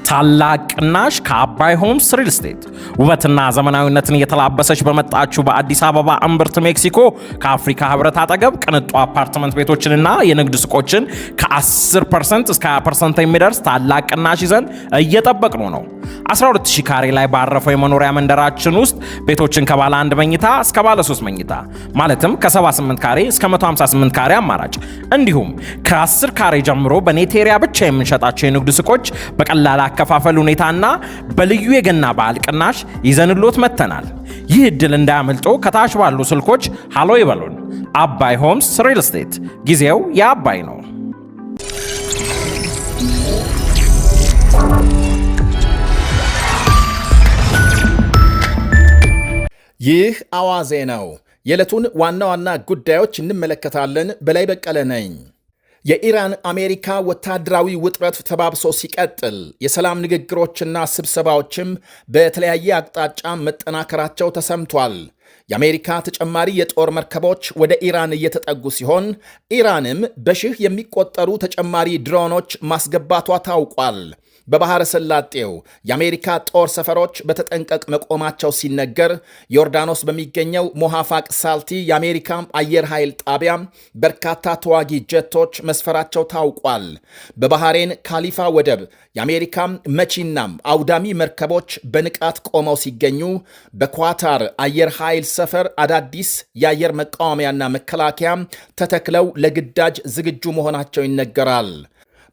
ታላቅ ቅናሽ ከአባይ ሆምስ ሪል ስቴት ውበትና ዘመናዊነትን እየተላበሰች በመጣችው በአዲስ አበባ እምብርት ሜክሲኮ ከአፍሪካ ህብረት አጠገብ ቅንጡ አፓርትመንት ቤቶችንና የንግድ ሱቆችን ከ10% እስከ 20% የሚደርስ ታላቅ ቅናሽ ይዘን እየጠበቅነው ነው። 12000 ካሬ ላይ ባረፈው የመኖሪያ መንደራችን ውስጥ ቤቶችን ከባለ 1 መኝታ እስከ ባለ 3 መኝታ ማለትም ከ78 ካሬ እስከ 158 ካሬ አማራጭ እንዲሁም ከ10 ካሬ ጀምሮ በኔቴሪያ ብቻ የምንሸጣቸው የንግድ ሱቆች በቀላል አከፋፈል ሁኔታና በልዩ የገና በዓል ቅናሽ ይዘንሎት መጥተናል። ይህ እድል እንዳያመልጦ ከታች ባሉ ስልኮች ሃሎ ይበሉን። አባይ ሆምስ ሪል ስቴት፣ ጊዜው የአባይ ነው። ይህ አዋዜ ነው። የዕለቱን ዋና ዋና ጉዳዮች እንመለከታለን። በላይ በቀለ ነኝ። የኢራን አሜሪካ ወታደራዊ ውጥረት ተባብሶ ሲቀጥል የሰላም ንግግሮችና ስብሰባዎችም በተለያየ አቅጣጫ መጠናከራቸው ተሰምቷል። የአሜሪካ ተጨማሪ የጦር መርከቦች ወደ ኢራን እየተጠጉ ሲሆን ኢራንም በሺህ የሚቆጠሩ ተጨማሪ ድሮኖች ማስገባቷ ታውቋል። በባህረ ሰላጤው የአሜሪካ ጦር ሰፈሮች በተጠንቀቅ መቆማቸው ሲነገር፣ ዮርዳኖስ በሚገኘው ሞሃፋቅ ሳልቲ የአሜሪካ አየር ኃይል ጣቢያ በርካታ ተዋጊ ጀቶች መስፈራቸው ታውቋል። በባህሬን ካሊፋ ወደብ የአሜሪካ መቺናም አውዳሚ መርከቦች በንቃት ቆመው ሲገኙ፣ በኳታር አየር ኃይል ሰፈር አዳዲስ የአየር መቃወሚያና መከላከያ ተተክለው ለግዳጅ ዝግጁ መሆናቸው ይነገራል።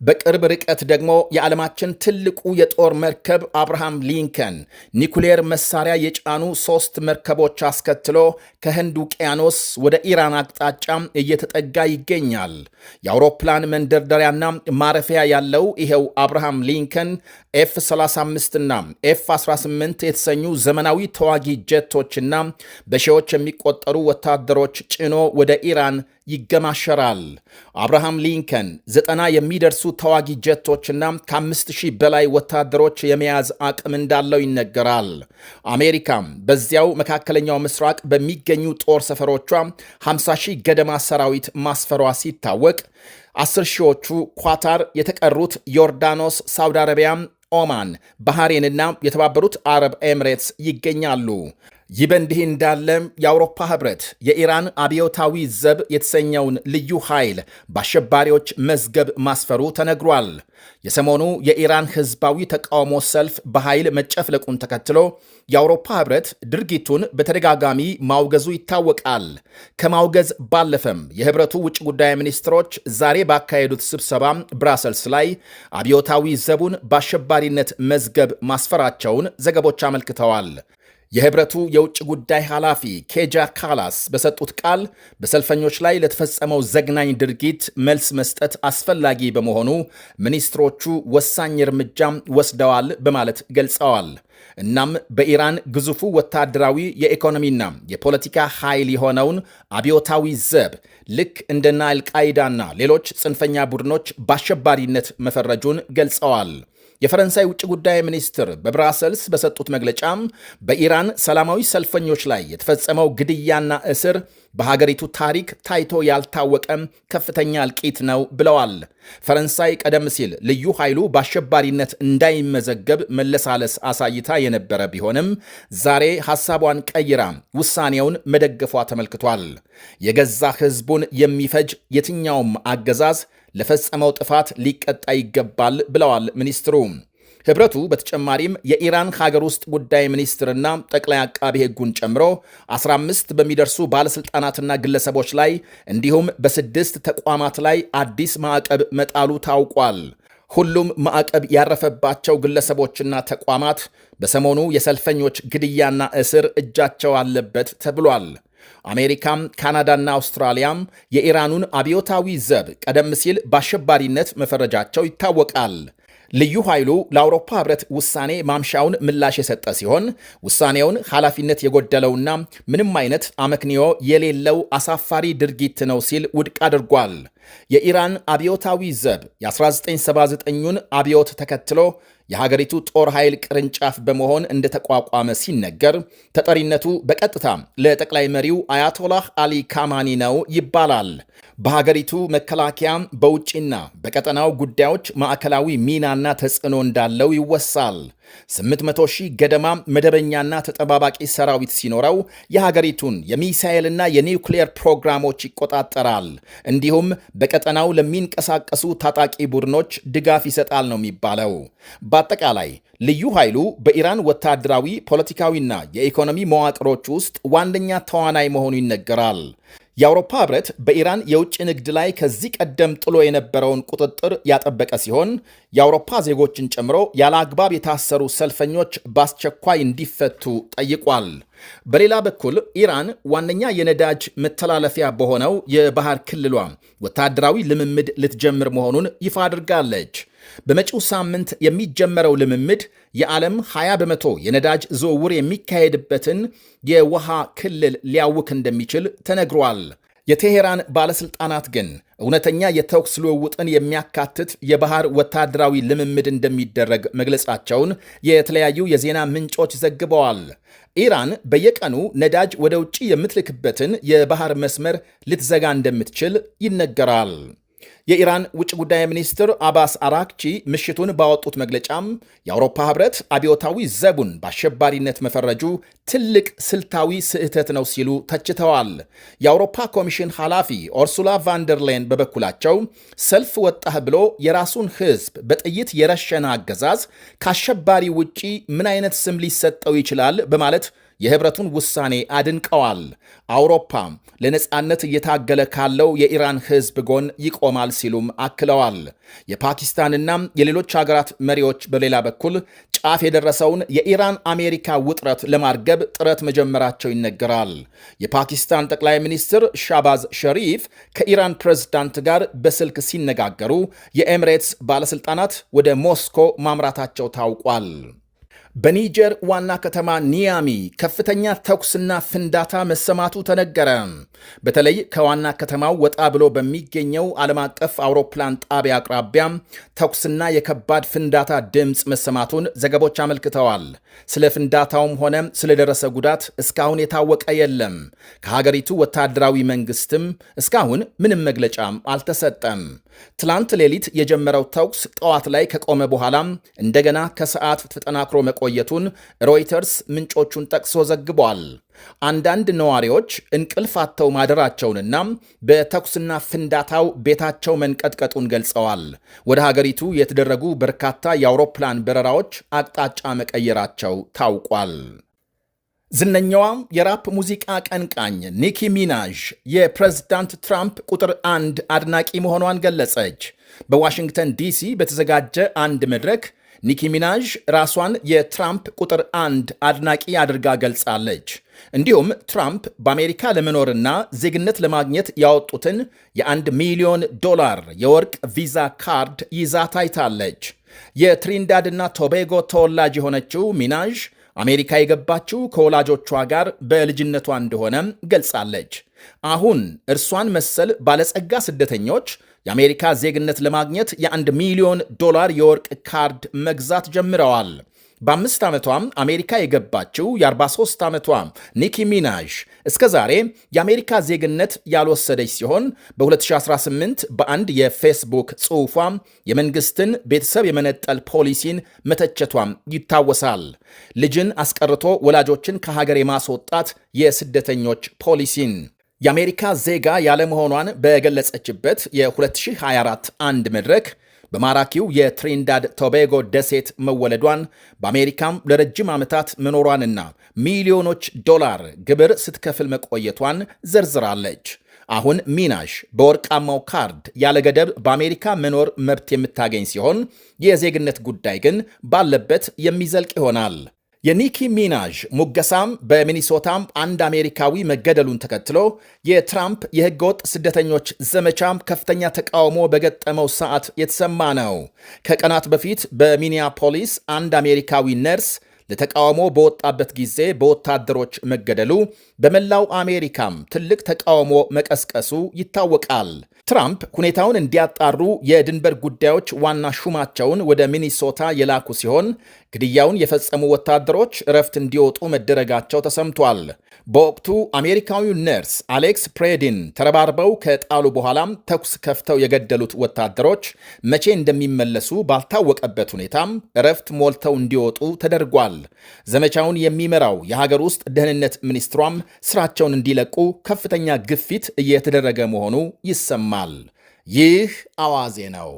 በቅርብ ርቀት ደግሞ የዓለማችን ትልቁ የጦር መርከብ አብርሃም ሊንከን ኒኩሌር መሳሪያ የጫኑ 3 መርከቦች አስከትሎ ከህንድ ውቅያኖስ ወደ ኢራን አቅጣጫ እየተጠጋ ይገኛል። የአውሮፕላን መንደርደሪያና ማረፊያ ያለው ይሄው አብርሃም ሊንከን ኤፍ35 እና ኤፍ18 የተሰኙ ዘመናዊ ተዋጊ ጀቶችና በሺዎች የሚቆጠሩ ወታደሮች ጭኖ ወደ ኢራን ይገማሸራል። አብርሃም ሊንከን 90 የሚደርሱ ተዋጊ ጀቶችና ከ5000 በላይ ወታደሮች የመያዝ አቅም እንዳለው ይነገራል። አሜሪካም በዚያው መካከለኛው ምስራቅ በሚገኙ ጦር ሰፈሮቿ 50,000 ገደማ ሰራዊት ማስፈሯ ሲታወቅ 10,000ዎቹ ኳታር፣ የተቀሩት ዮርዳኖስ፣ ሳውዲ አረቢያ፣ ኦማን፣ ባህሬንና የተባበሩት አረብ ኤምሬትስ ይገኛሉ። ይህ በእንዲህ እንዳለም የአውሮፓ ህብረት የኢራን አብዮታዊ ዘብ የተሰኘውን ልዩ ኃይል በአሸባሪዎች መዝገብ ማስፈሩ ተነግሯል። የሰሞኑ የኢራን ህዝባዊ ተቃውሞ ሰልፍ በኃይል መጨፍለቁን ተከትሎ የአውሮፓ ህብረት ድርጊቱን በተደጋጋሚ ማውገዙ ይታወቃል። ከማውገዝ ባለፈም የህብረቱ ውጭ ጉዳይ ሚኒስትሮች ዛሬ ባካሄዱት ስብሰባ ብራሰልስ ላይ አብዮታዊ ዘቡን በአሸባሪነት መዝገብ ማስፈራቸውን ዘገቦች አመልክተዋል። የህብረቱ የውጭ ጉዳይ ኃላፊ ኬጃ ካላስ በሰጡት ቃል በሰልፈኞች ላይ ለተፈጸመው ዘግናኝ ድርጊት መልስ መስጠት አስፈላጊ በመሆኑ ሚኒስትሮቹ ወሳኝ እርምጃም ወስደዋል በማለት ገልጸዋል። እናም በኢራን ግዙፉ ወታደራዊ የኢኮኖሚና የፖለቲካ ኃይል የሆነውን አብዮታዊ ዘብ ልክ እንደና አልቃይዳና ሌሎች ጽንፈኛ ቡድኖች በአሸባሪነት መፈረጁን ገልጸዋል። የፈረንሳይ ውጭ ጉዳይ ሚኒስትር በብራሰልስ በሰጡት መግለጫም በኢራን ሰላማዊ ሰልፈኞች ላይ የተፈጸመው ግድያና እስር በሀገሪቱ ታሪክ ታይቶ ያልታወቀም ከፍተኛ እልቂት ነው ብለዋል። ፈረንሳይ ቀደም ሲል ልዩ ኃይሉ በአሸባሪነት እንዳይመዘገብ መለሳለስ አሳይታ የነበረ ቢሆንም ዛሬ ሐሳቧን ቀይራ ውሳኔውን መደገፏ ተመልክቷል። የገዛ ሕዝቡን የሚፈጅ የትኛውም አገዛዝ ለፈጸመው ጥፋት ሊቀጣ ይገባል ብለዋል ሚኒስትሩ። ህብረቱ በተጨማሪም የኢራን ሀገር ውስጥ ጉዳይ ሚኒስትርና ጠቅላይ አቃቢ ሕጉን ጨምሮ 15 በሚደርሱ ባለሥልጣናትና ግለሰቦች ላይ እንዲሁም በ6 ተቋማት ላይ አዲስ ማዕቀብ መጣሉ ታውቋል። ሁሉም ማዕቀብ ያረፈባቸው ግለሰቦችና ተቋማት በሰሞኑ የሰልፈኞች ግድያና እስር እጃቸው አለበት ተብሏል። አሜሪካም ካናዳና አውስትራሊያም የኢራኑን አብዮታዊ ዘብ ቀደም ሲል በአሸባሪነት መፈረጃቸው ይታወቃል። ልዩ ኃይሉ ለአውሮፓ ህብረት ውሳኔ ማምሻውን ምላሽ የሰጠ ሲሆን ውሳኔውን ኃላፊነት የጎደለውና ምንም አይነት አመክንዮ የሌለው አሳፋሪ ድርጊት ነው ሲል ውድቅ አድርጓል። የኢራን አብዮታዊ ዘብ የ1979ን አብዮት ተከትሎ የሀገሪቱ ጦር ኃይል ቅርንጫፍ በመሆን እንደተቋቋመ ሲነገር ተጠሪነቱ በቀጥታ ለጠቅላይ መሪው አያቶላህ አሊ ካማኒ ነው ይባላል። በሀገሪቱ መከላከያ በውጭና በቀጠናው ጉዳዮች ማዕከላዊ ሚናና ተጽዕኖ እንዳለው ይወሳል። 800 ሺህ ገደማ መደበኛና ተጠባባቂ ሰራዊት ሲኖረው የሀገሪቱን የሚሳኤልና የኒውክሌር ፕሮግራሞች ይቆጣጠራል። እንዲሁም በቀጠናው ለሚንቀሳቀሱ ታጣቂ ቡድኖች ድጋፍ ይሰጣል ነው የሚባለው። በአጠቃላይ ልዩ ኃይሉ በኢራን ወታደራዊ፣ ፖለቲካዊና የኢኮኖሚ መዋቅሮች ውስጥ ዋነኛ ተዋናይ መሆኑ ይነገራል። የአውሮፓ ህብረት በኢራን የውጭ ንግድ ላይ ከዚህ ቀደም ጥሎ የነበረውን ቁጥጥር ያጠበቀ ሲሆን የአውሮፓ ዜጎችን ጨምሮ ያለ አግባብ የታሰሩ ሰልፈኞች በአስቸኳይ እንዲፈቱ ጠይቋል። በሌላ በኩል ኢራን ዋነኛ የነዳጅ መተላለፊያ በሆነው የባህር ክልሏ ወታደራዊ ልምምድ ልትጀምር መሆኑን ይፋ አድርጋለች። በመጪው ሳምንት የሚጀመረው ልምምድ የዓለም 20 በመቶ የነዳጅ ዝውውር የሚካሄድበትን የውሃ ክልል ሊያውክ እንደሚችል ተነግሯል። የቴሄራን ባለሥልጣናት ግን እውነተኛ የተኩስ ልውውጥን የሚያካትት የባህር ወታደራዊ ልምምድ እንደሚደረግ መግለጻቸውን የተለያዩ የዜና ምንጮች ዘግበዋል። ኢራን በየቀኑ ነዳጅ ወደ ውጭ የምትልክበትን የባህር መስመር ልትዘጋ እንደምትችል ይነገራል። የኢራን ውጭ ጉዳይ ሚኒስትር አባስ አራክቺ ምሽቱን ባወጡት መግለጫም የአውሮፓ ህብረት አብዮታዊ ዘቡን በአሸባሪነት መፈረጁ ትልቅ ስልታዊ ስህተት ነው ሲሉ ተችተዋል። የአውሮፓ ኮሚሽን ኃላፊ ኦርሱላ ቫንደርሌን በበኩላቸው ሰልፍ ወጣህ ብሎ የራሱን ህዝብ በጥይት የረሸነ አገዛዝ ከአሸባሪ ውጪ ምን አይነት ስም ሊሰጠው ይችላል በማለት የህብረቱን ውሳኔ አድንቀዋል። አውሮፓ ለነጻነት እየታገለ ካለው የኢራን ህዝብ ጎን ይቆማል ሲሉም አክለዋል። የፓኪስታንና የሌሎች ሀገራት መሪዎች በሌላ በኩል ጫፍ የደረሰውን የኢራን አሜሪካ ውጥረት ለማርገብ ጥረት መጀመራቸው ይነገራል። የፓኪስታን ጠቅላይ ሚኒስትር ሻባዝ ሸሪፍ ከኢራን ፕሬዝዳንት ጋር በስልክ ሲነጋገሩ የኤሚሬትስ ባለሥልጣናት ወደ ሞስኮ ማምራታቸው ታውቋል። በኒጀር ዋና ከተማ ኒያሚ ከፍተኛ ተኩስና ፍንዳታ መሰማቱ ተነገረ። በተለይ ከዋና ከተማው ወጣ ብሎ በሚገኘው ዓለም አቀፍ አውሮፕላን ጣቢያ አቅራቢያ ተኩስና የከባድ ፍንዳታ ድምፅ መሰማቱን ዘገቦች አመልክተዋል። ስለ ፍንዳታውም ሆነ ስለደረሰ ጉዳት እስካሁን የታወቀ የለም። ከሀገሪቱ ወታደራዊ መንግስትም እስካሁን ምንም መግለጫም አልተሰጠም። ትላንት ሌሊት የጀመረው ተኩስ ጠዋት ላይ ከቆመ በኋላም እንደገና ከሰዓት ተጠናክሮ መቆየቱን ሮይተርስ ምንጮቹን ጠቅሶ ዘግቧል። አንዳንድ ነዋሪዎች እንቅልፍ አጥተው ማደራቸውንና በተኩስና ፍንዳታው ቤታቸው መንቀጥቀጡን ገልጸዋል። ወደ ሀገሪቱ የተደረጉ በርካታ የአውሮፕላን በረራዎች አቅጣጫ መቀየራቸው ታውቋል። ዝነኛዋ የራፕ ሙዚቃ አቀንቃኝ ኒኪ ሚናዥ የፕሬዝዳንት ትራምፕ ቁጥር 1 አድናቂ መሆኗን ገለጸች። በዋሽንግተን ዲሲ በተዘጋጀ አንድ መድረክ ኒኪ ሚናዥ ራሷን የትራምፕ ቁጥር 1 አድናቂ አድርጋ ገልጻለች። እንዲሁም ትራምፕ በአሜሪካ ለመኖርና ዜግነት ለማግኘት ያወጡትን የ1 ሚሊዮን ዶላር የወርቅ ቪዛ ካርድ ይዛ ታይታለች። የትሪንዳድና ቶቤጎ ተወላጅ የሆነችው ሚናዥ አሜሪካ የገባችው ከወላጆቿ ጋር በልጅነቷ እንደሆነ ገልጻለች። አሁን እርሷን መሰል ባለጸጋ ስደተኞች የአሜሪካ ዜግነት ለማግኘት የ1 ሚሊዮን ዶላር የወርቅ ካርድ መግዛት ጀምረዋል። በ5 ዓመቷም አሜሪካ የገባችው የ43 ዓመቷ ኒኪ ሚናዥ እስከ ዛሬ የአሜሪካ ዜግነት ያልወሰደች ሲሆን በ2018 በአንድ የፌስቡክ ጽሑፏ የመንግስትን ቤተሰብ የመነጠል ፖሊሲን መተቸቷም ይታወሳል። ልጅን አስቀርቶ ወላጆችን ከሀገር የማስወጣት የስደተኞች ፖሊሲን የአሜሪካ ዜጋ ያለመሆኗን በገለጸችበት የ2024 አንድ መድረክ በማራኪው የትሪንዳድ ቶቤጎ ደሴት መወለዷን በአሜሪካም ለረጅም ዓመታት መኖሯንና ሚሊዮኖች ዶላር ግብር ስትከፍል መቆየቷን ዘርዝራለች። አሁን ሚናዥ በወርቃማው ካርድ ያለ ገደብ በአሜሪካ መኖር መብት የምታገኝ ሲሆን የዜግነት ጉዳይ ግን ባለበት የሚዘልቅ ይሆናል። የኒኪ ሚናዥ ሙገሳም በሚኒሶታም አንድ አሜሪካዊ መገደሉን ተከትሎ የትራምፕ የህገወጥ ስደተኞች ዘመቻም ከፍተኛ ተቃውሞ በገጠመው ሰዓት የተሰማ ነው። ከቀናት በፊት በሚኒያፖሊስ አንድ አሜሪካዊ ነርስ ለተቃውሞ በወጣበት ጊዜ በወታደሮች መገደሉ በመላው አሜሪካም ትልቅ ተቃውሞ መቀስቀሱ ይታወቃል። ትራምፕ ሁኔታውን እንዲያጣሩ የድንበር ጉዳዮች ዋና ሹማቸውን ወደ ሚኒሶታ የላኩ ሲሆን ግድያውን የፈጸሙ ወታደሮች እረፍት እንዲወጡ መደረጋቸው ተሰምቷል። በወቅቱ አሜሪካዊው ነርስ አሌክስ ፕሬዲን ተረባርበው ከጣሉ በኋላም ተኩስ ከፍተው የገደሉት ወታደሮች መቼ እንደሚመለሱ ባልታወቀበት ሁኔታም እረፍት ሞልተው እንዲወጡ ተደርጓል። ዘመቻውን የሚመራው የሀገር ውስጥ ደህንነት ሚኒስትሯም ስራቸውን እንዲለቁ ከፍተኛ ግፊት እየተደረገ መሆኑ ይሰማል። ይህ አዋዜ ነው።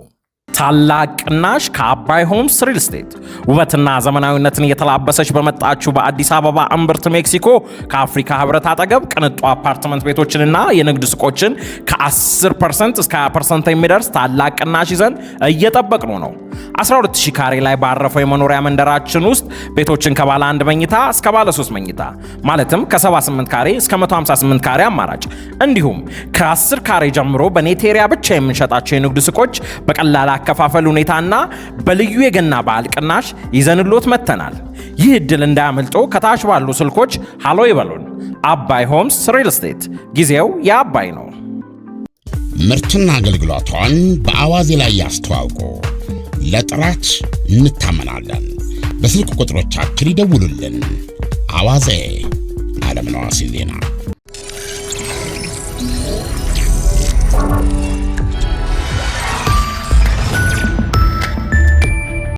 ታላቅ ቅናሽ ከአባይ ሆምስ ሪል ስቴት ውበትና ዘመናዊነትን እየተላበሰች በመጣችው በአዲስ አበባ እምብርት ሜክሲኮ ከአፍሪካ ህብረት አጠገብ ቅንጡ አፓርትመንት ቤቶችንና የንግድ ሱቆችን ከ10% እስከ 20% የሚደርስ ታላቅ ቅናሽ ይዘን እየጠበቅነው ነው። 12000 ካሬ ላይ ባረፈው የመኖሪያ መንደራችን ውስጥ ቤቶችን ከባለ 1 መኝታ እስከ ባለ 3 መኝታ ማለትም ከ78 ካሬ እስከ 158 ካሬ አማራጭ እንዲሁም ከ10 ካሬ ጀምሮ በኔቴሪያ ብቻ የምንሸጣቸው የንግድ ሱቆች በቀላል አከፋፈል ሁኔታና በልዩ የገና በዓል ቅናሽ ይዘንሎት መተናል። ይህ ዕድል እንዳያመልጦ ከታች ባሉ ስልኮች ሃሎ ይበሉን። አባይ ሆምስ ሪል ስቴት፣ ጊዜው የአባይ ነው። ምርትና አገልግሎቷን በአዋዜ ላይ ያስተዋውቁ። ለጥራች እንታመናለን። በስልክ ቁጥሮቻችን ይደውሉልን። አዋዜ ዓለምነህ ዋሴ ዜና